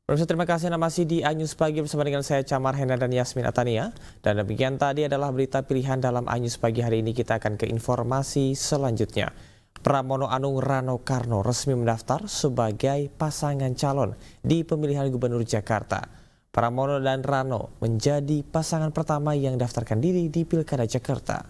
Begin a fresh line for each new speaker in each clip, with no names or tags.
Pemirsa, terima kasih. Anda masih di Anyus Pagi bersama dengan saya Camar Hena dan Yasmin Atania. Dan demikian tadi adalah berita pilihan dalam Anyus Pagi hari ini. Kita akan ke informasi selanjutnya. Pramono Anung Rano Karno resmi mendaftar sebagai pasangan calon di pemilihan Gubernur Jakarta. Pramono dan Rano menjadi pasangan pertama yang daftarkan diri di Pilkada Jakarta.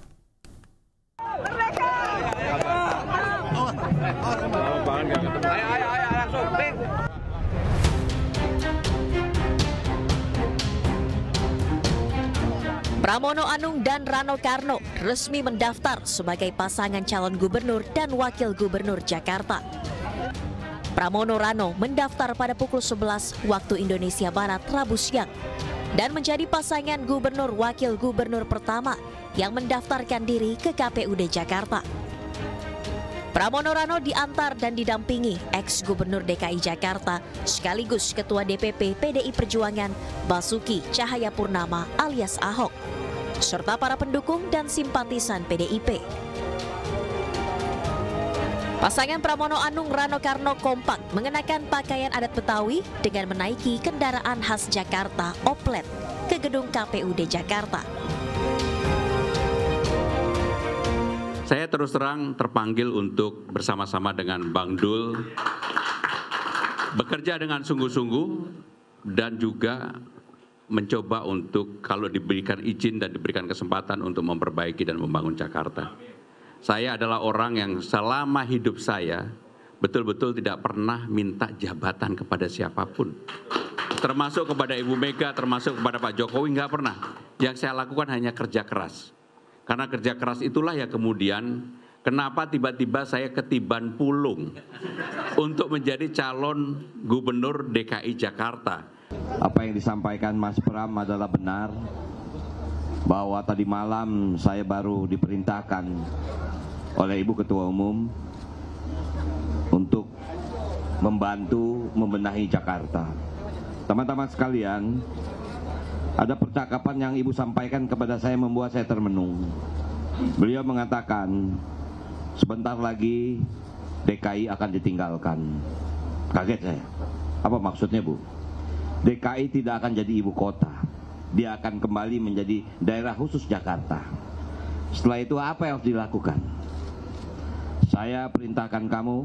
Pramono Anung dan Rano Karno resmi mendaftar sebagai pasangan calon gubernur dan wakil gubernur Jakarta. Pramono Rano mendaftar pada pukul 11 waktu Indonesia Barat Rabu siang dan menjadi pasangan gubernur wakil gubernur pertama yang mendaftarkan diri ke KPUD Jakarta. Pramono Rano diantar dan didampingi ex-gubernur DKI Jakarta sekaligus Ketua DPP PDI Perjuangan Basuki Cahayapurnama alias Ahok, serta para pendukung dan simpatisan PDIP. Pasangan Pramono Anung Rano Karno kompak mengenakan pakaian adat Betawi dengan menaiki kendaraan khas Jakarta Oplet ke gedung KPUD Jakarta.
Saya terus terang terpanggil untuk bersama-sama dengan Bang Dul bekerja dengan sungguh-sungguh dan juga mencoba untuk kalau diberikan izin dan diberikan kesempatan untuk memperbaiki dan membangun Jakarta. Saya adalah orang yang selama hidup saya betul-betul tidak pernah minta jabatan kepada siapapun. Termasuk kepada Ibu Mega, termasuk kepada Pak Jokowi, nggak pernah. Yang saya lakukan hanya kerja keras. Karena kerja keras itulah ya kemudian kenapa tiba-tiba saya ketiban pulung untuk menjadi calon gubernur DKI Jakarta.
Apa yang disampaikan Mas Pram adalah benar, bahwa tadi malam saya baru diperintahkan oleh Ibu Ketua Umum untuk membantu membenahi Jakarta. Teman-teman sekalian, ada percakapan yang Ibu sampaikan kepada saya membuat saya termenung. Beliau mengatakan, sebentar lagi DKI akan ditinggalkan. Kaget saya. Apa maksudnya, Bu? DKI tidak akan jadi ibu kota. Dia akan kembali menjadi daerah khusus Jakarta. Setelah itu apa yang harus dilakukan? Saya perintahkan kamu,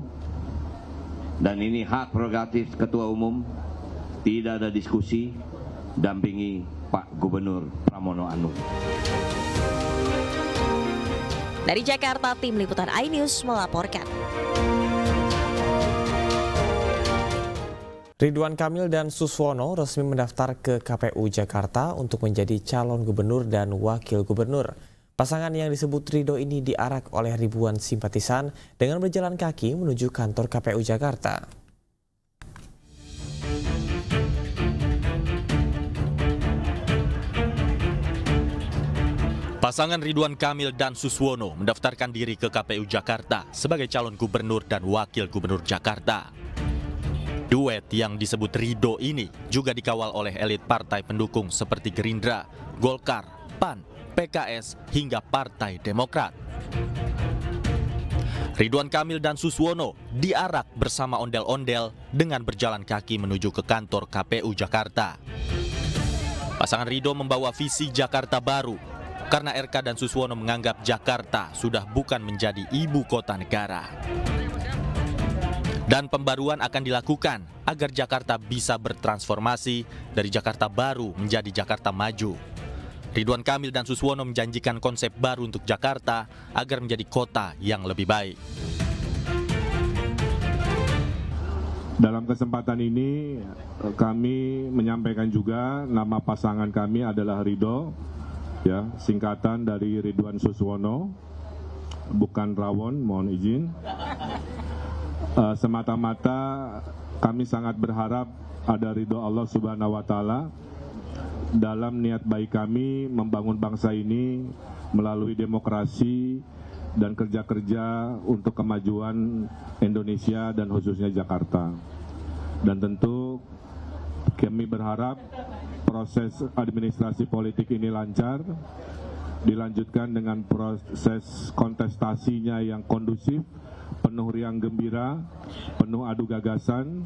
dan ini hak prerogatif Ketua Umum, tidak ada diskusi, dampingi Pak Gubernur Pramono Anung.
Dari Jakarta, tim liputan iNews melaporkan.
Ridwan Kamil dan Suswono resmi mendaftar ke KPU Jakarta untuk menjadi calon gubernur dan wakil gubernur. Pasangan yang disebut Ridho ini diarak oleh ribuan simpatisan dengan berjalan kaki menuju kantor KPU Jakarta.
Pasangan Ridwan Kamil dan Suswono mendaftarkan diri ke KPU Jakarta sebagai calon gubernur dan wakil gubernur Jakarta. Duet yang disebut Ridho ini juga dikawal oleh elit partai pendukung seperti Gerindra, Golkar, PAN, PKS, hingga Partai Demokrat. Ridwan Kamil dan Suswono diarak bersama ondel-ondel dengan berjalan kaki menuju ke kantor KPU Jakarta. Pasangan Ridho membawa visi Jakarta baru, karena RK dan Suswono menganggap Jakarta sudah bukan menjadi ibu kota negara. Dan pembaruan akan dilakukan agar Jakarta bisa bertransformasi dari Jakarta baru menjadi Jakarta maju. Ridwan Kamil dan Suswono menjanjikan konsep baru untuk Jakarta agar menjadi kota yang lebih baik.
Dalam kesempatan ini kami menyampaikan juga nama pasangan kami adalah Ridho, ya, singkatan dari Ridwan Suswono, bukan Rawon, mohon izin. Semata-mata kami sangat berharap ada ridho Allah Subhanahu wa Ta'ala dalam niat baik kami membangun bangsa ini melalui demokrasi dan kerja-kerja untuk kemajuan Indonesia dan khususnya Jakarta. Dan tentu kami berharap proses administrasi politik ini lancar, dilanjutkan dengan proses kontestasinya yang kondusif, penuh riang gembira, penuh adu gagasan,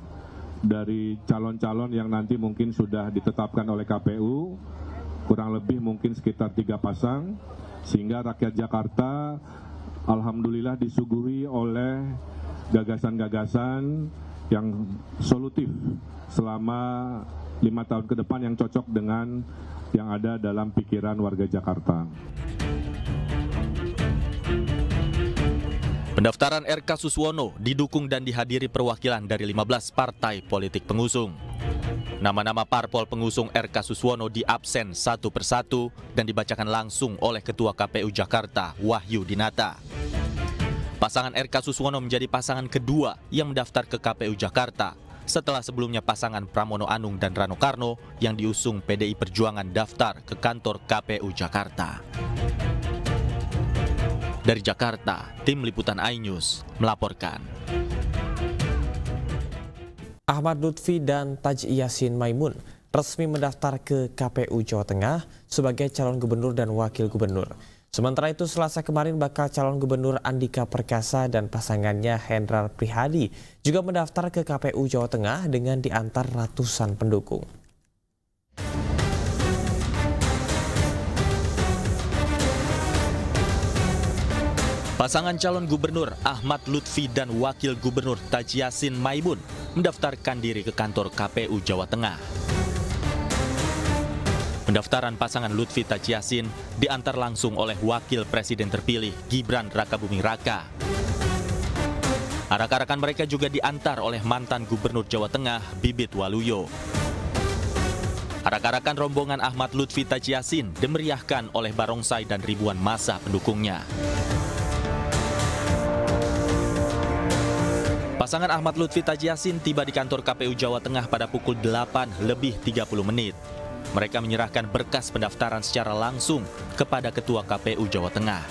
dari calon-calon yang nanti mungkin sudah ditetapkan oleh KPU, kurang lebih mungkin sekitar 3 pasang, sehingga rakyat Jakarta alhamdulillah disuguhi oleh gagasan-gagasan yang solutif selama 5 tahun ke depan yang cocok dengan yang ada dalam pikiran warga Jakarta.
Pendaftaran RK Suswono didukung dan dihadiri perwakilan dari 15 partai politik pengusung. Nama-nama parpol pengusung RK Suswono diabsen satu persatu dan dibacakan langsung oleh Ketua KPU Jakarta, Wahyu Dinata. Pasangan RK Suswono menjadi pasangan kedua yang mendaftar ke KPU Jakarta setelah sebelumnya pasangan Pramono Anung dan Rano Karno yang diusung PDI Perjuangan daftar ke kantor KPU Jakarta. Dari Jakarta, tim liputan iNews melaporkan.
Ahmad Lutfi dan Taji Yasin Maimun resmi mendaftar ke KPU Jawa Tengah sebagai calon gubernur dan wakil gubernur. Sementara itu, Selasa kemarin bakal calon gubernur Andika Perkasa dan pasangannya Hendrar Prihadi juga mendaftar ke KPU Jawa Tengah dengan diantar ratusan pendukung.
Pasangan calon gubernur Ahmad Lutfi dan wakil gubernur Taji Yasin Maimun mendaftarkan diri ke kantor KPU Jawa Tengah. Pendaftaran pasangan Lutfi Taji Yasin diantar langsung oleh wakil presiden terpilih Gibran Rakabuming Raka. Arak-arakan mereka juga diantar oleh mantan gubernur Jawa Tengah Bibit Waluyo. Arak-arakan rombongan Ahmad Lutfi Taji Yasin dimeriahkan oleh barongsai dan ribuan massa pendukungnya. Pasangan Ahmad Lutfi Taji Yasin tiba di kantor KPU Jawa Tengah pada pukul 8:30 menit. Mereka menyerahkan berkas pendaftaran secara langsung kepada Ketua KPU Jawa Tengah.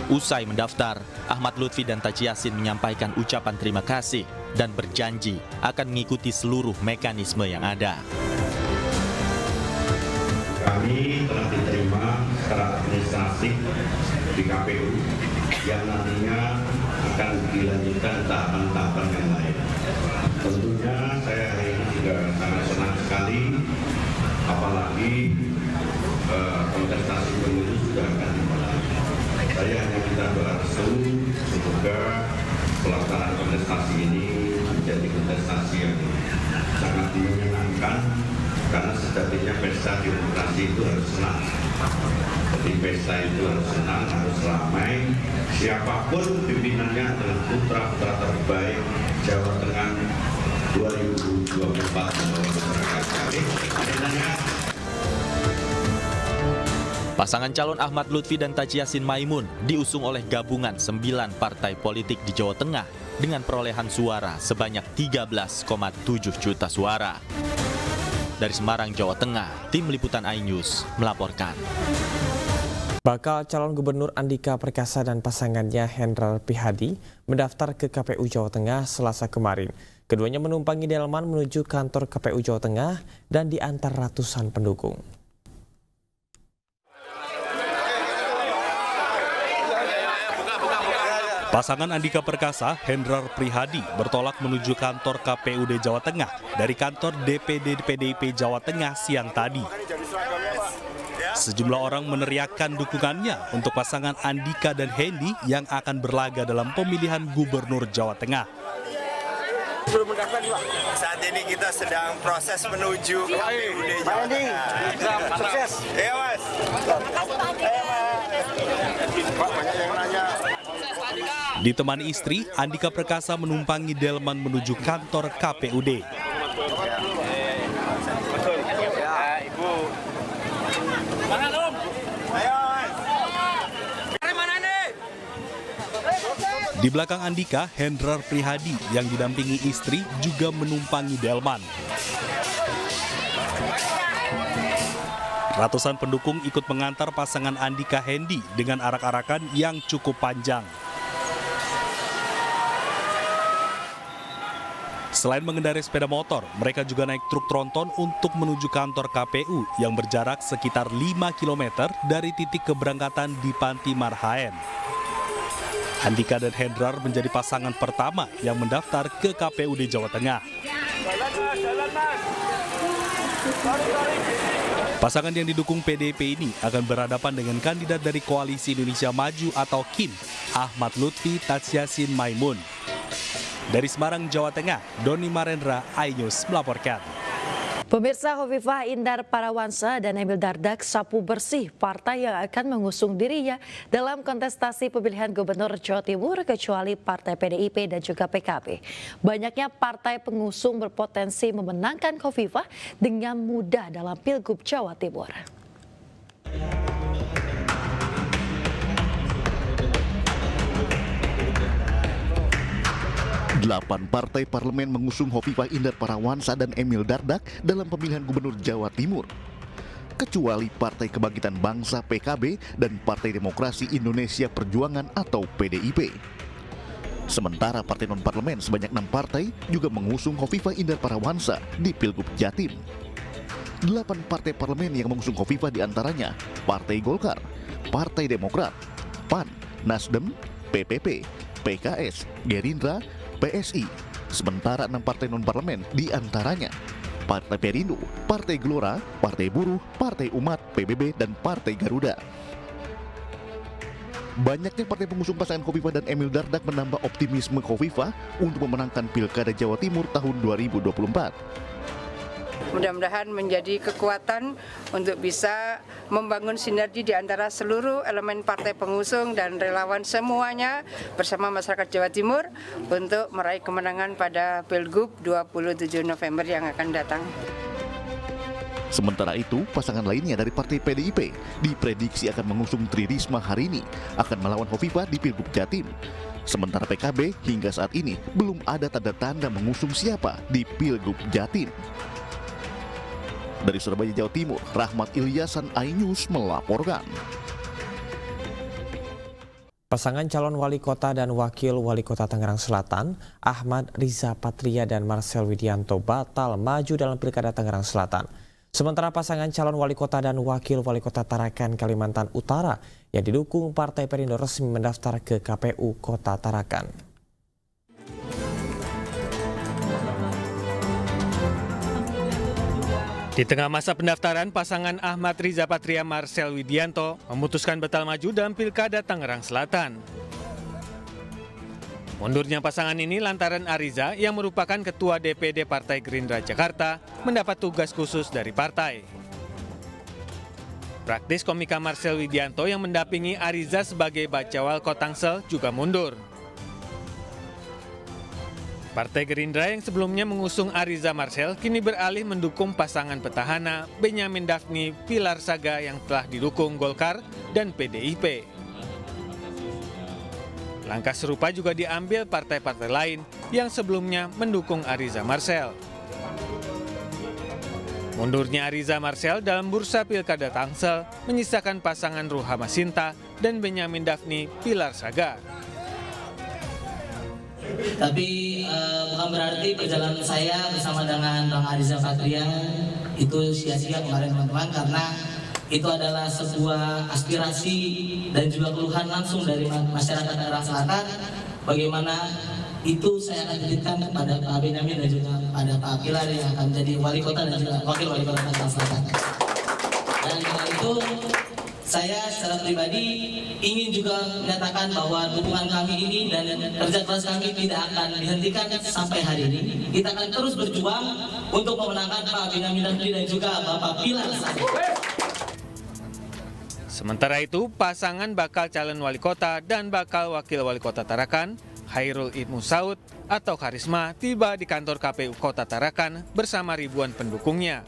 Usai mendaftar, Ahmad Lutfi dan Taji Yasin menyampaikan ucapan terima kasih dan berjanji akan mengikuti seluruh mekanisme yang ada.
Kami telah diterima secara administratif di KPU yang nantinya akan dilanjutkan tahapan-tahapan yang lain. Tentunya saya hari ini juga sangat senang sekali, apalagi kontestasi pemilu sudah akan dimulai. Saya hanya minta doa restu semoga pelaksanaan kontestasi ini menjadi kontestasi yang sangat menyenangkan, karena sejatinya pesta demokrasi itu harus senang. Jadi pesta itu harus senang, harus ramai. Siapapun pimpinannya adalah putra-putra terbaik Jawa Tengah 2024 membawa masyarakat kami.
Pasangan calon Ahmad Lutfi dan Taji Yasin Maimun diusung oleh gabungan 9 partai politik di Jawa Tengah dengan perolehan suara sebanyak 13,7 juta suara. Dari Semarang, Jawa Tengah, tim liputan iNews melaporkan.
Bakal calon gubernur Andika Perkasa dan pasangannya Hendrar Prihadi mendaftar ke KPU Jawa Tengah Selasa kemarin. Keduanya menumpangi delman menuju kantor KPU Jawa Tengah dan diantar ratusan pendukung.
Pasangan Andika Perkasa, Hendrar Prihadi bertolak menuju kantor KPUD Jawa Tengah dari kantor DPD PDIP Jawa Tengah siang tadi. Sejumlah orang meneriakkan dukungannya untuk pasangan Andika dan Hendy yang akan berlaga dalam pemilihan gubernur Jawa Tengah.
Saat ini kita sedang proses menuju KPUD Jawa Tengah. Sukses. Iya, Mas. Banyak yang nanya.
Ditemani istri, Andika Perkasa menumpangi delman menuju kantor KPUD. Di belakang Andika, Hendrar Prihadi yang didampingi istri juga menumpangi delman. Ratusan pendukung ikut mengantar pasangan Andika Hendy dengan arak-arakan yang cukup panjang. Selain mengendarai sepeda motor, mereka juga naik truk tronton untuk menuju kantor KPU yang berjarak sekitar 5 km dari titik keberangkatan di Panti Marhaen. Andika dan Hendrar menjadi pasangan pertama yang mendaftar ke KPUD Jawa Tengah. Pasangan yang didukung PDIP ini akan berhadapan dengan kandidat dari Koalisi Indonesia Maju atau KIM, Ahmad Lutfi Tadsyasin Maimun. Dari Semarang, Jawa Tengah, Doni Marendra, iNews melaporkan.
Pemirsa, Hovifah Indar Parawansa dan Emil Dardak sapu bersih partai yang akan mengusung dirinya dalam kontestasi pemilihan Gubernur Jawa Timur kecuali Partai PDIP dan juga PKB. Banyaknya partai pengusung berpotensi memenangkan Hovifah dengan mudah dalam Pilgub Jawa Timur.
8 partai parlemen mengusung Hovifah Indar Parawansa dan Emil Dardak dalam pemilihan Gubernur Jawa Timur. Kecuali Partai Kebangkitan Bangsa PKB dan Partai Demokrasi Indonesia Perjuangan atau PDIP. Sementara partai non-parlemen sebanyak 6 partai juga mengusung Hovifah Indar Parawansa di Pilgub Jatim. 8 partai parlemen yang mengusung Hovifah diantaranya Partai Golkar, Partai Demokrat, PAN, Nasdem, PPP, PKS, Gerindra, PSI. Sementara 6 partai non-parlemen diantaranya Partai Perindo, Partai Gelora, Partai Buruh, Partai Umat, PBB, dan Partai Garuda. Banyaknya partai pengusung pasangan Hovifah dan Emil Dardak menambah optimisme Hovifah untuk memenangkan Pilkada Jawa Timur tahun 2024.
Mudah-mudahan menjadi kekuatan untuk bisa membangun sinergi di antara seluruh elemen partai pengusung dan relawan semuanya bersama masyarakat Jawa Timur untuk meraih kemenangan pada Pilgub 27 November yang akan datang.
Sementara itu, pasangan lainnya dari Partai PDIP diprediksi akan mengusung Tri Risma hari ini akan melawan Hovifah di Pilgub Jatim. Sementara PKB hingga saat ini belum ada tanda-tanda mengusung siapa di Pilgub Jatim. Dari Surabaya, Jawa Timur, Rahmat Ilyasan, iNews melaporkan.
Pasangan calon wali kota dan wakil wali kota Tangerang Selatan, Ahmad Riza Patria dan Marcel Widianto batal maju dalam Pilkada Tangerang Selatan. Sementara pasangan calon wali kota dan wakil wali kota Tarakan, Kalimantan Utara yang didukung Partai Perindo resmi mendaftar ke KPU Kota Tarakan.
Di tengah masa pendaftaran, pasangan Ahmad Riza Patria Marcel Widianto memutuskan batal maju dalam Pilkada Tangerang Selatan. Mundurnya pasangan ini lantaran Ariza yang merupakan Ketua DPD Partai Gerindra Jakarta mendapat tugas khusus dari partai. Praktis komika Marcel Widianto yang mendampingi Ariza sebagai Bacawal Kotangsel juga mundur. Partai Gerindra yang sebelumnya mengusung Ariza Marcel kini beralih mendukung pasangan petahana Benyamin Daphni Pilar Saga yang telah didukung Golkar dan PDIP. Langkah serupa juga diambil partai-partai lain yang sebelumnya mendukung Ariza Marcel. Mundurnya Ariza Marcel dalam bursa Pilkada Tangsel menyisakan pasangan Ruhama Sinta dan Benyamin Daphni Pilar Saga.
Tapi bukan berarti perjalanan saya bersama dengan Bang Ariza Patria itu sia-sia kemarin teman-teman, karena itu adalah sebuah aspirasi dan juga keluhan langsung dari masyarakat daerah selatan. Bagaimana itu saya akan titipkan kepada Pak Benyamin dan juga pada Pak Pilar yang akan menjadi wali kota dan juga wakil wali kota Tangerang Selatan. Dan dengan itu saya secara pribadi ingin juga menyatakan bahwa dukungan kami ini dan kerja keras kami tidak akan dihentikan sampai hari ini. Kita akan terus berjuang untuk memenangkan Pak Benyamin dan juga Bapak Pilar.
Sementara itu, pasangan bakal calon wali kota dan bakal wakil wali kota Tarakan, Hairul Ibnu Saud atau Karisma, tiba di kantor KPU Kota Tarakan bersama ribuan pendukungnya.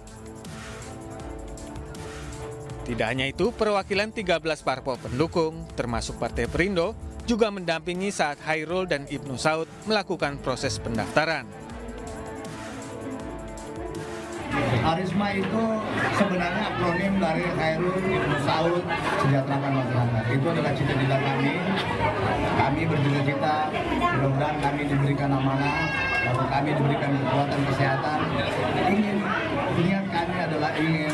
Tidak hanya itu, perwakilan 13 parpol pendukung, termasuk Partai Perindo, juga mendampingi saat Hairul dan Ibnu Saud melakukan proses pendaftaran.
Karisma itu sebenarnya akronim dari Hairul Ibnu Saud, sejahterakan masyarakat. Itu adalah cita-cita kami. Kami bercita-cita, mudah-mudahan kami diberikan amanah, lalu kami diberikan kekuatan kesehatan. Niat kami adalah ingin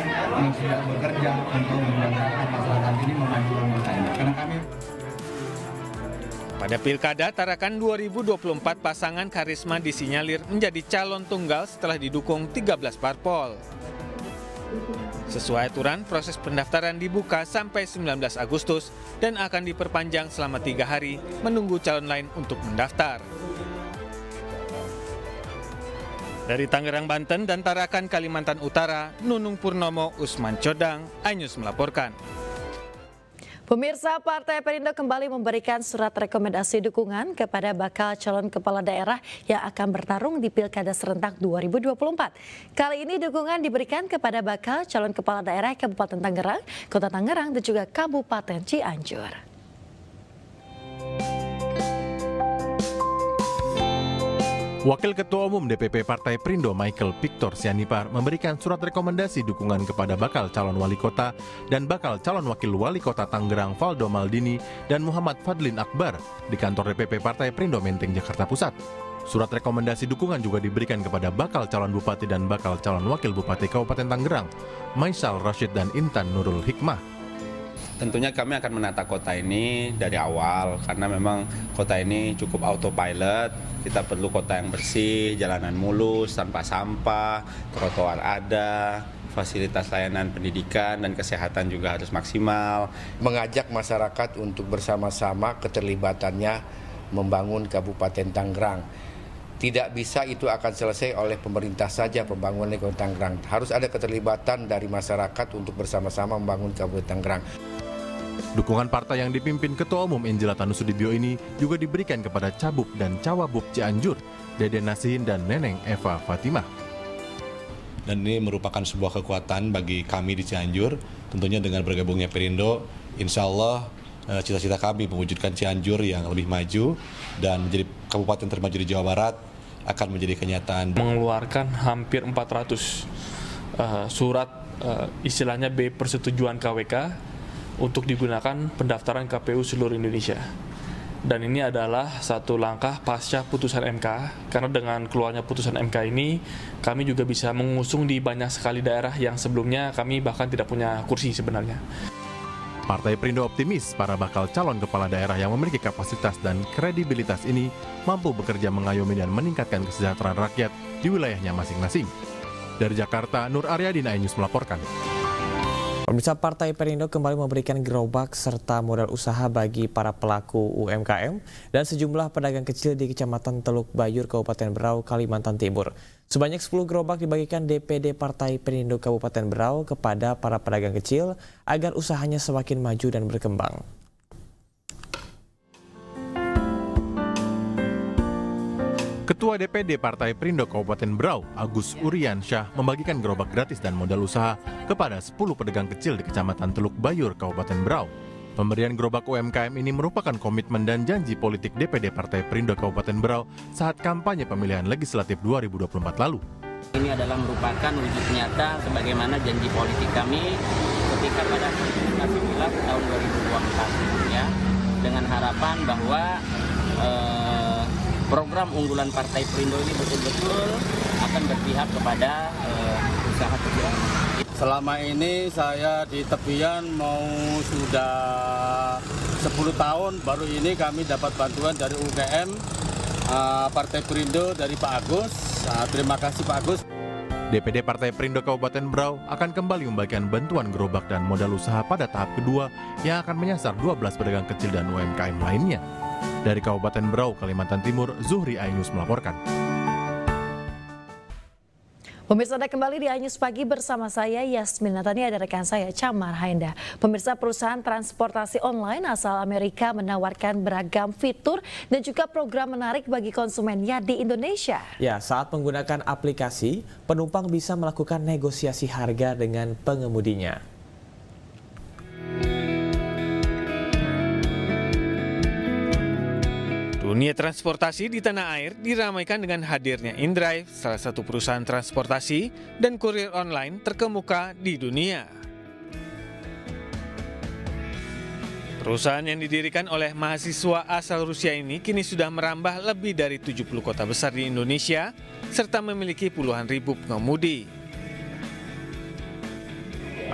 sedang bekerja untuk membantu masyarakat ini memajukan bangsa ini. Karena kami
Pada Pilkada Tarakan 2024, pasangan Karisma disinyalir menjadi calon tunggal setelah didukung 13 parpol. Sesuai aturan, proses pendaftaran dibuka sampai 19 Agustus dan akan diperpanjang selama 3 hari menunggu calon lain untuk mendaftar. Dari Tangerang, Banten dan Tarakan, Kalimantan Utara, Nunung Purnomo, Usman Codang, iNews melaporkan.
Pemirsa, Partai Perindo kembali memberikan surat rekomendasi dukungan kepada bakal calon kepala daerah yang akan bertarung di Pilkada Serentak 2024. Kali ini dukungan diberikan kepada bakal calon kepala daerah Kabupaten Tangerang, Kota Tangerang, dan juga Kabupaten Cianjur.
Wakil Ketua Umum DPP Partai Perindo Michael Victor Sianipar memberikan surat rekomendasi dukungan kepada bakal calon wali kota dan bakal calon wakil wali kota Tangerang Valdo Maldini dan Muhammad Fadlin Akbar di kantor DPP Partai Perindo Menteng, Jakarta Pusat. Surat rekomendasi dukungan juga diberikan kepada bakal calon bupati dan bakal calon wakil bupati Kabupaten Tangerang, Maisal Rashid dan Intan Nurul Hikmah.
Tentunya kami akan menata kota ini dari awal karena memang kota ini cukup autopilot. Kita perlu kota yang bersih, jalanan mulus, tanpa sampah, trotoar ada, fasilitas layanan pendidikan dan kesehatan juga harus maksimal.
Mengajak masyarakat untuk bersama-sama keterlibatannya membangun Kabupaten Tangerang. Tidak bisa itu akan selesai oleh pemerintah saja pembangunan Kabupaten Tangerang. Harus ada keterlibatan dari masyarakat untuk bersama-sama membangun Kabupaten Tangerang.
Dukungan partai yang dipimpin Ketua Umum Angela Tanusudibio ini juga diberikan kepada Cabub dan Cawabub Cianjur, Dede Nasihin dan Neneng Eva Fatimah.
Dan ini merupakan sebuah kekuatan bagi kami di Cianjur. Tentunya dengan bergabungnya Perindo, insya Allah cita-cita kami mewujudkan Cianjur yang lebih maju dan menjadi kabupaten termaju di Jawa Barat akan menjadi kenyataan.
Mengeluarkan hampir 400 surat istilahnya B persetujuan KWK untuk digunakan pendaftaran KPU seluruh Indonesia. Dan ini adalah satu langkah pasca putusan MK, karena dengan keluarnya putusan MK ini, kami juga bisa mengusung di banyak sekali daerah yang sebelumnya kami bahkan tidak punya kursi sebenarnya.
Partai Perindo optimis para bakal calon kepala daerah yang memiliki kapasitas dan kredibilitas ini mampu bekerja mengayomi dan meningkatkan kesejahteraan rakyat di wilayahnya masing-masing. Dari Jakarta, Nur Aryadina, iNews melaporkan.
Pemirsa, Partai Perindo kembali memberikan gerobak serta modal usaha bagi para pelaku UMKM dan sejumlah pedagang kecil di Kecamatan Teluk Bayur, Kabupaten Berau, Kalimantan Timur. Sebanyak 10 gerobak dibagikan DPD Partai Perindo Kabupaten Berau kepada para pedagang kecil agar usahanya semakin maju dan berkembang.
Ketua DPD Partai Perindo Kabupaten Berau, Agus Uriansyah, membagikan gerobak gratis dan modal usaha kepada 10 pedagang kecil di Kecamatan Teluk Bayur, Kabupaten Berau. Pemberian gerobak UMKM ini merupakan komitmen dan janji politik DPD Partai Perindo Kabupaten Berau saat kampanye pemilihan legislatif 2024 lalu.
Ini adalah merupakan wujud nyata sebagaimana janji politik kami ketika pada legislasi pileg tahun 2024, ya, dengan harapan bahwa program unggulan Partai Perindo ini betul-betul akan berpihak kepada usaha kecil.
Selama ini saya di tepian mau sudah 10 tahun, baru ini kami dapat bantuan dari UGM Partai Perindo dari Pak Agus. Terima kasih Pak Agus.
DPD Partai Perindo Kabupaten Berau akan kembali membagikan bantuan gerobak dan modal usaha pada tahap kedua yang akan menyasar 12 pedagang kecil dan UMKM lainnya. Dari Kabupaten Berau, Kalimantan Timur, Zuhri, iNews melaporkan.
Pemirsa, Anda kembali di iNews Pagi bersama saya Yasmin Natania dan rekan saya Camar Haenda. Pemirsa, perusahaan transportasi online asal Amerika menawarkan beragam fitur dan juga program menarik bagi konsumennya di Indonesia.
Ya, saat menggunakan aplikasi, penumpang bisa melakukan negosiasi harga dengan pengemudinya.
Dunia transportasi di tanah air diramaikan dengan hadirnya InDrive, salah satu perusahaan transportasi dan kurir online terkemuka di dunia. Perusahaan yang didirikan oleh mahasiswa asal Rusia ini kini sudah merambah lebih dari 70 kota besar di Indonesia, serta memiliki puluhan ribu pengemudi.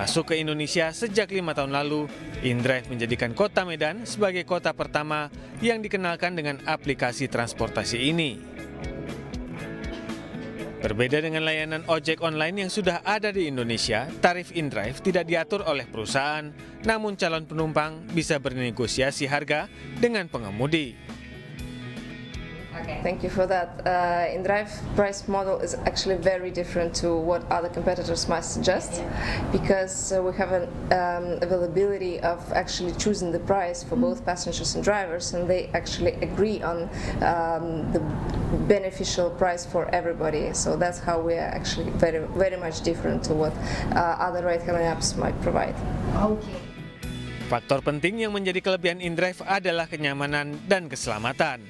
Masuk ke Indonesia sejak 5 tahun lalu, InDrive menjadikan kota Medan sebagai kota pertama yang dikenalkan dengan aplikasi transportasi ini. Berbeda dengan layanan ojek online yang sudah ada di Indonesia, tarif InDrive tidak diatur oleh perusahaan, namun calon penumpang bisa bernegosiasi harga dengan pengemudi.
Thank you for that. InDrive price model is actually very different to what other competitors might suggest, because we have an availability of actually choosing the price for both passengers and drivers, and they actually agree on the beneficial price for everybody. So that's how we are actually very much different to what other ride-hailing apps might provide.
Faktor penting yang menjadi kelebihan InDrive adalah kenyamanan dan keselamatan.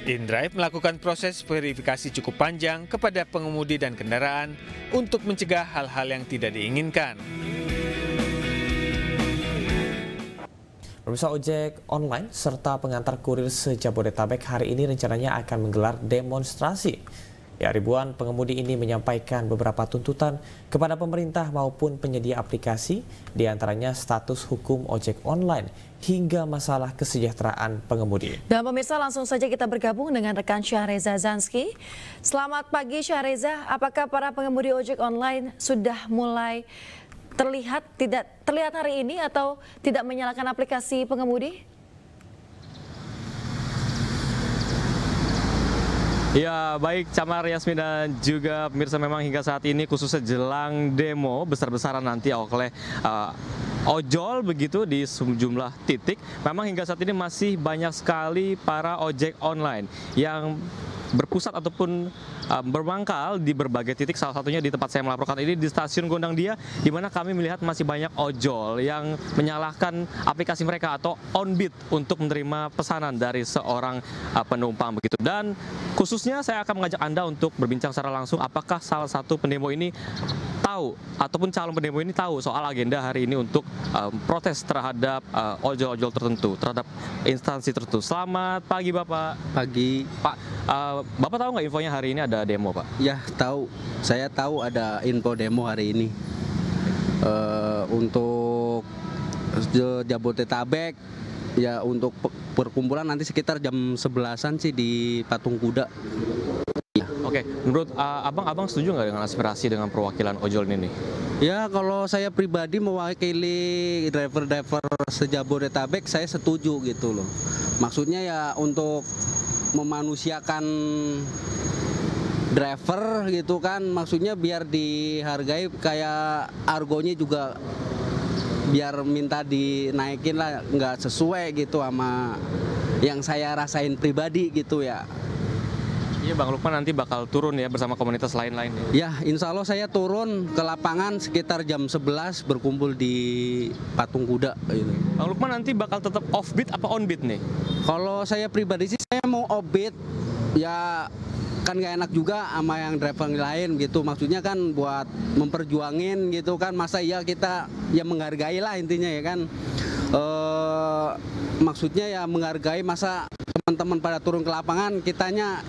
InDrive melakukan proses verifikasi cukup panjang kepada pengemudi dan kendaraan untuk mencegah hal-hal yang tidak diinginkan.
Pemirsa, ojek online serta pengantar kurir se-Jabodetabek hari ini rencananya akan menggelar demonstrasi. Ya, ribuan pengemudi ini menyampaikan beberapa tuntutan kepada pemerintah maupun penyedia aplikasi, diantaranya status hukum ojek online hingga masalah kesejahteraan pengemudi.
Dan pemirsa, langsung saja kita bergabung dengan rekan Syahreza Zanski. Selamat pagi Syahreza, apakah para pengemudi ojek online sudah mulai tidak terlihat hari ini atau tidak menyalakan aplikasi pengemudi?
Ya, baik Camar, Yasmin dan juga pemirsa, memang hingga saat ini khususnya jelang demo besar-besaran nanti oleh ojol begitu di sejumlah titik, memang hingga saat ini masih banyak sekali para ojek online yang berpusat ataupun bermangkal di berbagai titik, salah satunya di tempat saya melaporkan ini di stasiun Gondang Dia, di mana kami melihat masih banyak ojol yang menyalahkan aplikasi mereka atau OnBeat untuk menerima pesanan dari seorang penumpang begitu. Dan khususnya saya akan mengajak Anda untuk berbincang secara langsung apakah salah satu pendemo ini tahu ataupun calon pendemo ini tahu soal agenda hari ini untuk protes terhadap ojol-ojol tertentu, terhadap instansi tertentu. Selamat pagi Bapak.
Pagi.
Pak, Bapak tahu nggak infonya hari ini ada demo, Pak?
Ya, tahu. Saya tahu ada info demo hari ini. Untuk Jabodetabek, ya untuk perkumpulan nanti sekitar jam 11-an sih di Patung Kuda.
Oke, menurut abang setuju nggak dengan aspirasi dengan perwakilan ojol ini?
Ya, kalau saya pribadi mewakili driver-driver se-Jabodetabek, saya setuju gitu loh. Maksudnya ya untuk memanusiakan driver gitu kan, maksudnya biar dihargai, kayak argonya juga biar minta dinaikin lah, nggak sesuai gitu sama yang saya rasain pribadi gitu ya.
Iya, Bang Lukman nanti bakal turun ya bersama komunitas lain-lain
ya? Ya, insya Allah saya turun ke lapangan sekitar jam 11 berkumpul di Patung Kuda gitu.
Bang Lukman nanti bakal tetap offbeat apa onbeat nih?
Kalau saya pribadi sih saya mau offbeat, ya kan gak enak juga sama yang driver lain gitu, maksudnya kan buat memperjuangin gitu kan, masa iya kita ya menghargai lah intinya ya kan, maksudnya ya menghargai, masa teman-teman pada turun ke lapangan kitanya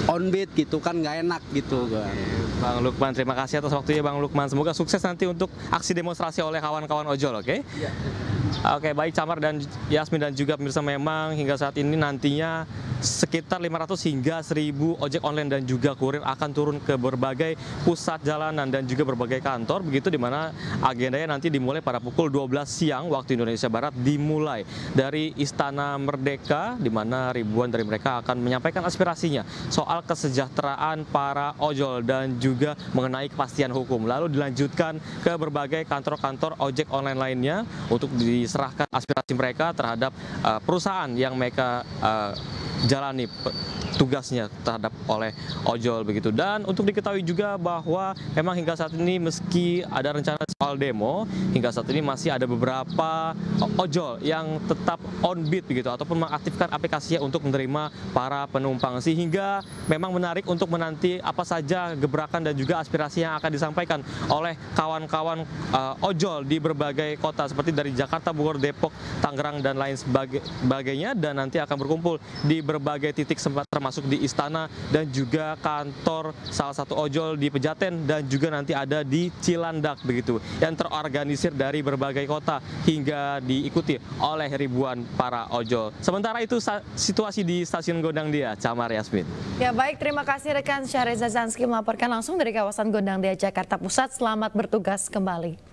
onbeat gitu kan, nggak enak gitu kan.
Bang Lukman, terima kasih atas waktunya Bang Lukman. Semoga sukses nanti untuk aksi demonstrasi oleh kawan-kawan ojol, oke? Ya. Oke, baik Camar dan Yasmin dan juga pemirsa, memang hingga saat ini nantinya sekitar 500 hingga 1000 ojek online dan juga kurir akan turun ke berbagai pusat jalanan dan juga berbagai kantor, begitu, di mana agendanya nanti dimulai pada pukul 12 siang waktu Indonesia Barat, dimulai dari Istana Merdeka, di mana ribuan dari mereka akan menyampaikan aspirasinya soal kesejahteraan para ojol dan juga mengenai kepastian hukum. Lalu dilanjutkan ke berbagai kantor-kantor ojek online lainnya untuk diserahkan aspirasi mereka terhadap perusahaan yang mereka jalani tugasnya terhadap oleh ojol begitu. Dan untuk diketahui juga bahwa memang hingga saat ini meski ada rencana soal demo, hingga saat ini masih ada beberapa ojol yang tetap onbeat begitu ataupun mengaktifkan aplikasinya untuk menerima para penumpang, sehingga memang menarik untuk menanti apa saja gebrakan dan juga aspirasi yang akan disampaikan oleh kawan-kawan ojol di berbagai kota seperti dari Jakarta, Bogor, Depok, Tangerang dan lain sebagainya, dan nanti akan berkumpul di berbagai titik termasuk termasuk di Istana dan juga kantor salah satu ojol di Pejaten dan juga nanti ada di Cilandak begitu, yang terorganisir dari berbagai kota hingga diikuti oleh ribuan para ojol. Sementara itu situasi di Stasiun Gondang Dia, Camar, Yasmin.
Ya baik, terima kasih rekan Syahreza Zanski melaporkan langsung dari kawasan Gondang Dia, Jakarta Pusat. Selamat bertugas kembali.